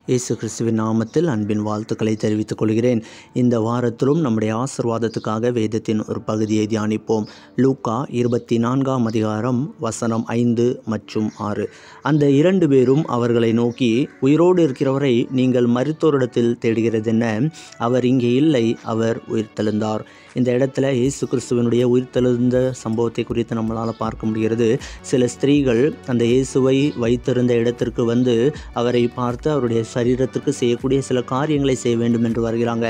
இயேசு கிறிஸ்துவின் நாமத்தில் அன்பின் வாழ்த்துக்களை தெரிவித்துக் கொள்கிறேன். இந்த வாரத்திலும் நம்முடைய ஆசீர்வாதத்துக்காக வேதத்தின் ஒரு பகுதியை தியானிப்போம். லூக்கா 24ஆம் அதிகாரம் வசனம் 5 மற்றும் 6. அந்த 2 பேரும் அவர்களை நோக்கி, உயிரோடு இருக்கிறவரை நீங்கள் மரித்தோரிடத்தில் தேடுகிறதென்ன? அவர் இங்கே இல்லை, அவர் உயிர்த்தெழுந்தார். இந்த இடத்துல இயேசு கிறிஸ்துவனுடைய உயிர்த்தெழுந்த சம்பவத்தை குறித்து நம்மளால் பார்க்க முடிகிறது. சில ஸ்திரீகள் அந்த இயேசுவை வைத்திருந்த இடத்திற்கு வந்து அவரை பார்த்து அவருடைய சரீரத்திற்கு செய்யக்கூடிய சில காரியங்களை செய்ய வேண்டும் என்று வருகிறாங்க.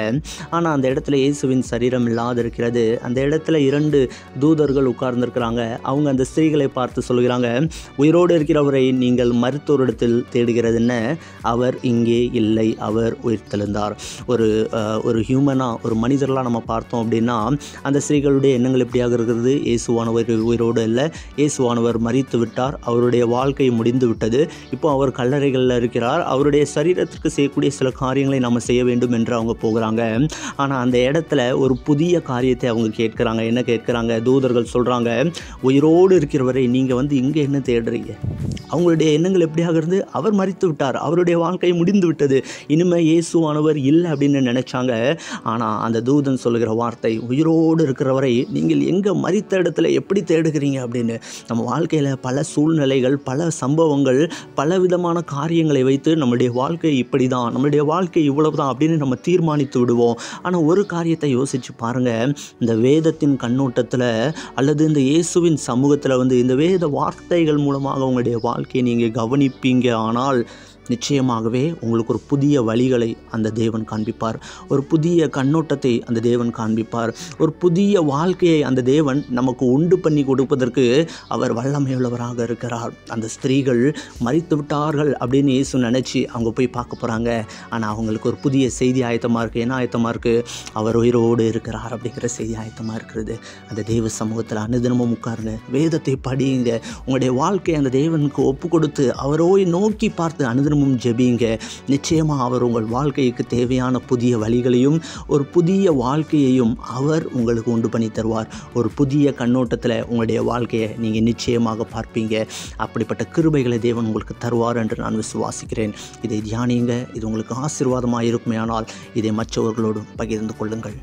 ஆனால் அந்த இடத்துல இயேசுவின் சரீரம் இல்லாது இருக்கிறது. அந்த இடத்துல 2 தூதர்கள் உட்கார்ந்துருக்கிறாங்க. அவங்க அந்த ஸ்திரீகளை பார்த்து சொல்கிறாங்க, உயிரோடு இருக்கிறவரை நீங்கள் மருத்துவரிடத்தில் தேடுகிறது என்ன? அவர் இங்கே இல்லை, அவர் உயிர்த்தெழுந்தார். ஒரு ஹியூமனாக, ஒரு மனிதர்களாக நம்ம பார்த்தோம் அப்படின்னா அந்த ஸ்திரீகளுடைய எண்ணங்கள் எப்படியாக இருக்கிறது? இயேசுவானவர் உயிரோடு இல்லை, இயேசுவானவர் மரித்து விட்டார், அவருடைய வாழ்க்கை முடிந்து விட்டது, இப்போ அவர் கல்லறைகளில் இருக்கிறார், அவருடைய சரீரத்திற்கு செய்யக்கூடிய சில காரியங்களை நம்ம செய்ய வேண்டும் என்று அவங்க போகிறாங்க. ஆனால் அந்த இடத்துல ஒரு புதிய காரியத்தை அவங்க கேட்குறாங்க. என்ன கேட்குறாங்க? தூதர்கள் சொல்கிறாங்க, உயிரோடு இருக்கிறவரை நீங்கள் வந்து இங்கே என்ன தேடுறீங்க? அவங்களுடைய எண்ணங்கள் எப்படியாக இருந்து, அவர் மரித்து விட்டார், அவருடைய வாழ்க்கை முடிந்து விட்டது, இனிமேல் இயேசுவானவர் இல்லை அப்படின்னு நினச்சாங்க. ஆனால் அந்த தூதன் சொல்லுகிற வார்த்தை, உயிரோடு இருக்கிறவரை நீங்கள் எங்கே மரித்த இடத்துல எப்படி தேடுகிறீங்க அப்படின்னு. நம்ம வாழ்க்கையில் பல சூழ்நிலைகள், பல சம்பவங்கள், பல விதமான காரியங்களை வைத்து நம்முடைய வாழ்க்கை இப்படி தான், நம்மளுடைய வாழ்க்கை இவ்வளவு தான் அப்படின்னு நம்ம தீர்மானித்து விடுவோம். ஆனால் ஒரு காரியத்தை யோசித்து பாருங்கள், இந்த வேதத்தின் கண்ணோட்டத்தில் அல்லது இந்த இயேசுவின் சமூகத்தில் வந்து இந்த வேத வார்த்தைகள் மூலமாக உங்களுடைய வாழ்க்கையை நீங்கள் கவனிப்பீங்க. ஆனால் நிச்சயமாகவே உங்களுக்கு ஒரு புதிய வழிகளை அந்த தேவன் காண்பிப்பார், ஒரு புதிய கண்ணோட்டத்தை அந்த தேவன் காண்பிப்பார், ஒரு புதிய வாழ்க்கையை அந்த தேவன் நமக்கு உண்டு பண்ணி கொடுப்பதற்கு அவர் வல்லமையுள்ளவராக இருக்கிறார். அந்த ஸ்திரீகள் மரித்து விட்டார்கள் அப்படின்னு இயேசு நினச்சி அவங்க போய் பார்க்க போகிறாங்க. ஆனால் அவங்களுக்கு ஒரு புதிய செய்தி ஆயத்தமாக இருக்குது. என்ன ஆயத்தமாக இருக்குது? அவர் உயிரோடு இருக்கிறார் அப்படிங்கிற செய்தி ஆயத்தமாக இருக்கிறது. அந்த தேவ சமூகத்தில் அனுதினமும் உட்காருங்க, வேதத்தை படியுங்க, உங்களுடைய வாழ்க்கையை அந்த தேவனுக்கு ஒப்பு கொடுத்து அவரோய் நோக்கி பார்த்து அனுதினம் ஜெபிங்க. நிச்சயமாக அவர் உங்கள் வாழ்க்கைக்கு தேவையான புதிய வழிகளையும் ஒரு புதிய வாழ்க்கையையும் அவர் உங்களுக்கு உண்டு பண்ணி தருவார். ஒரு புதிய கண்ணோட்டத்தில் உங்களுடைய வாழ்க்கையை நீங்கள் நிச்சயமாக பார்ப்பீங்க. அப்படிப்பட்ட கிருபைகளை தேவன் உங்களுக்கு தருவார் என்று நான் விசுவாசிக்கிறேன். இதை தியானியுங்க. இது உங்களுக்கு ஆசீர்வாதமாக இருக்குமே. ஆனால் இதை மற்றவர்களோடும் பகிர்ந்து கொள்ளுங்கள்.